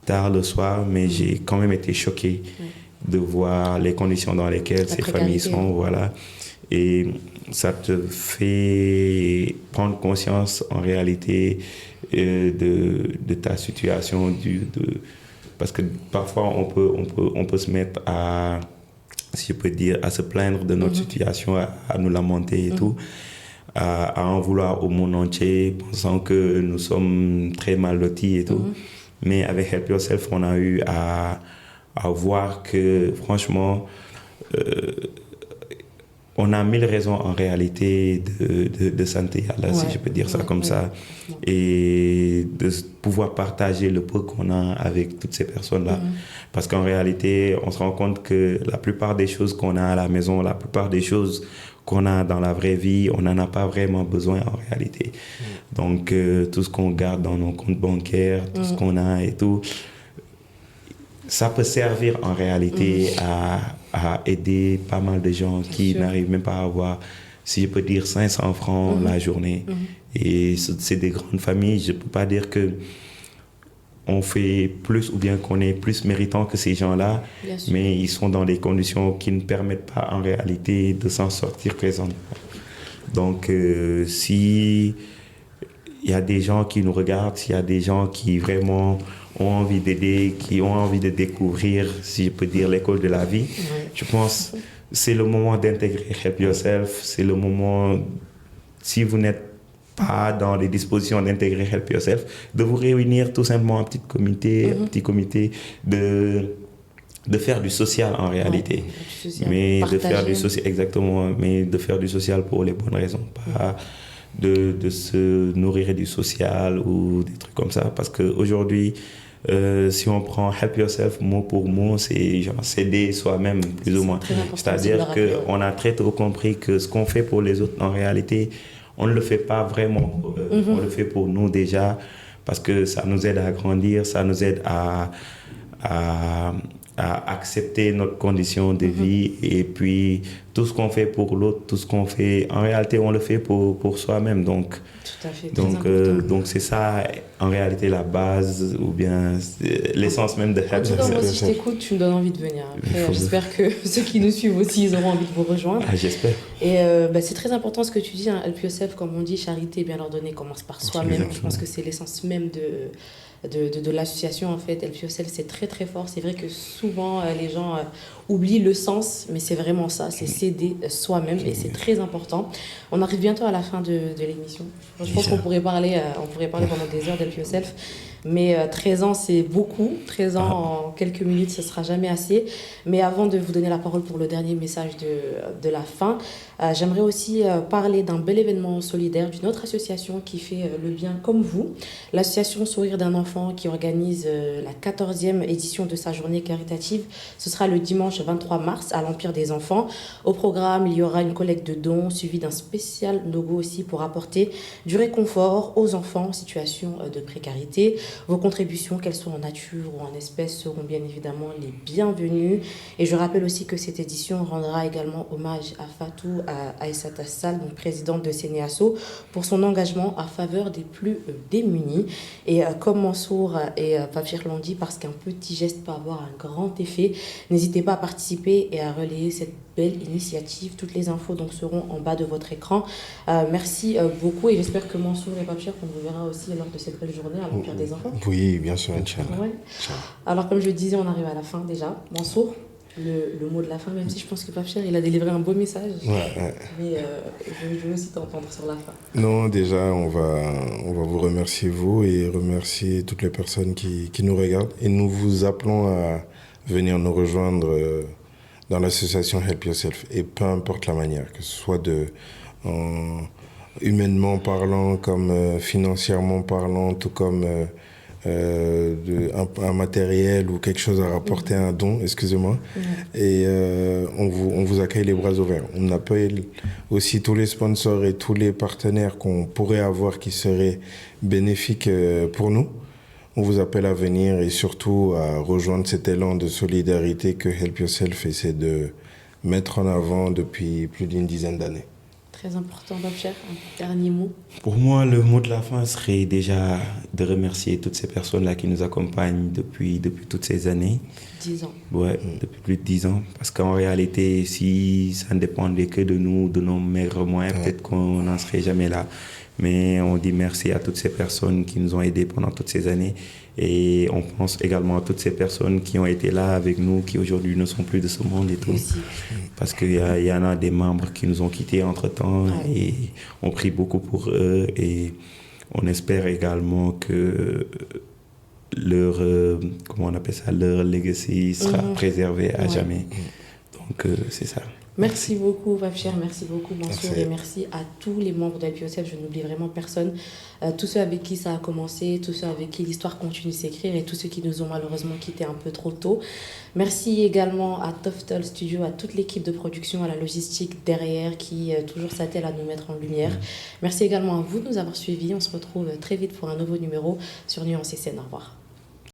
tard le soir, mais j'ai quand même été choqué de voir les conditions dans lesquelles ces familles sont. Voilà. Et ça te fait prendre conscience, en réalité, de ta situation. Parce que parfois, on peut se mettre à... si je peux dire, à se plaindre de notre situation, à nous lamenter et tout, à en vouloir au monde entier, pensant que nous sommes très mal lotis et tout. Mais avec Help Yourself, on a eu à voir que, franchement, on a 1000 raisons en réalité de santé, si je peux dire ça comme ça, et de pouvoir partager le peu qu'on a avec toutes ces personnes-là. Parce qu'en réalité, on se rend compte que la plupart des choses qu'on a à la maison, la plupart des choses qu'on a dans la vraie vie, on n'en a pas vraiment besoin en réalité. Donc, tout ce qu'on garde dans nos comptes bancaires, tout ce qu'on a et tout, ça peut servir en réalité à aider pas mal de gens qui n'arrivent même pas à avoir, si je peux dire, 500 francs la journée. Et c'est des grandes familles. Je ne peux pas dire que on fait plus ou bien qu'on est plus méritant que ces gens-là, mais ils sont dans des conditions qui ne permettent pas en réalité de s'en sortir présentement. Donc, si il y a des gens qui nous regardent, s'il y a des gens qui vraiment ont envie d'aider, qui ont envie de découvrir, si je peux dire, l'école de la vie, je pense que c'est le moment d'intégrer Help Yourself, c'est le moment, si vous n'êtes pas dans les dispositions d'intégrer Help Yourself, de vous réunir tout simplement en petit comité, de faire du social en réalité. Mais partager. De faire du social, exactement, mais de faire du social pour les bonnes raisons, pas de se nourrir du social ou des trucs comme ça. Parce qu'aujourd'hui, si on prend Help Yourself mot pour mot, c'est genre s'aider soi-même, plus ou moins. C'est-à-dire qu'on a très tôt compris que ce qu'on fait pour les autres, en réalité, on ne le fait pas vraiment. On le fait pour nous déjà, parce que ça nous aide à grandir, ça nous aide à accepter notre condition de vie. Et puis, tout ce qu'on fait pour l'autre, tout ce qu'on fait, en réalité, on le fait pour soi-même. Donc, tout à fait, donc c'est ça, en réalité, la base, ou bien l'essence même de Help Yourself. Moi, si je t'écoute, tu me donnes envie de venir. Après, j'espère que ceux qui nous suivent aussi, ils auront envie de vous rejoindre. J'espère. Et c'est très important ce que tu dis, Help Yourself, comme on dit, charité bien ordonnée commence par soi-même. Je pense que c'est l'essence même de l'association, en fait, Help Yourself, c'est très très fort. C'est vrai que souvent les gens oublient le sens, mais c'est vraiment ça, c'est s'aider soi-même et c'est très important. On arrive bientôt à la fin de l'émission. Je pense qu'on pourrait parler pendant des heures d'Help Yourself. Mais 13 ans, c'est beaucoup. 13 ans en quelques minutes, ce ne sera jamais assez. Mais avant de vous donner la parole pour le dernier message de la fin, j'aimerais aussi parler d'un bel événement solidaire d'une autre association qui fait le bien comme vous. L'association Sourire d'un enfant qui organise la 14e édition de sa journée caritative. Ce sera le dimanche 23 mars à l'Empire des Enfants. Au programme, il y aura une collecte de dons suivie d'un spécial logo aussi pour apporter du réconfort aux enfants en situation de précarité. Vos contributions, qu'elles soient en nature ou en espèces, seront bien évidemment les bienvenues. Et je rappelle aussi que cette édition rendra également hommage à Fatou Aïssata Sall, donc présidente de Sénéasso, pour son engagement à faveur des plus démunis. Et comme Mansour et Papchir l'ont dit, parce qu'un petit geste peut avoir un grand effet, n'hésitez pas à participer et à relayer cette belle initiative. Toutes les infos donc seront en bas de votre écran. Merci beaucoup et j'espère que Mansour et Papchir, on vous verra aussi lors de cette belle journée à l'Empire des Enfants. Oui, bien sûr, Inch'Allah. Ouais. Alors, comme je le disais, on arrive à la fin déjà. Mansour, le mot de la fin, même si je pense que Papchir, il a délivré un beau message. Ouais. Mais je veux aussi t'entendre sur la fin. Non, déjà, on va vous remercier, vous, et remercier toutes les personnes qui nous regardent. Et nous vous appelons à venir nous rejoindre dans l'association Help Yourself. Et peu importe la manière, que ce soit humainement parlant, comme financièrement parlant, tout comme un matériel ou quelque chose à rapporter, un don, excusez-moi. Et on vous accueille les bras ouverts. On appelle aussi tous les sponsors et tous les partenaires qu'on pourrait avoir qui seraient bénéfiques pour nous. On vous appelle à venir et surtout à rejoindre cet élan de solidarité que Help Yourself essaie de mettre en avant depuis plus d'une dizaine d'années. Très important, Papchir, un dernier mot. Pour moi, le mot de la fin serait déjà de remercier toutes ces personnes-là qui nous accompagnent depuis toutes ces années. 10 ans. Ouais, depuis plus de 10 ans. Parce qu'en réalité, si ça ne dépendait que de nous, de nos maigres moyens, peut-être qu'on n'en serait jamais là. Mais on dit merci à toutes ces personnes qui nous ont aidés pendant toutes ces années. Et on pense également à toutes ces personnes qui ont été là avec nous, qui aujourd'hui ne sont plus de ce monde et tout. Aussi. Parce qu'il y en a des membres qui nous ont quittés entre-temps et on prie beaucoup pour eux. Et on espère également que leur, leur legacy sera préservé à jamais. Donc c'est ça. Merci beaucoup, Papchir, merci beaucoup, Mansour, et merci à tous les membres de Help Yourself. Je n'oublie vraiment personne. Tous ceux avec qui ça a commencé, tous ceux avec qui l'histoire continue de s'écrire et tous ceux qui nous ont malheureusement quittés un peu trop tôt. Merci également à Toftal Studio, à toute l'équipe de production, à la logistique derrière qui toujours s'attelle à nous mettre en lumière. Merci également à vous de nous avoir suivis. On se retrouve très vite pour un nouveau numéro sur Nuance et Scène. Au revoir.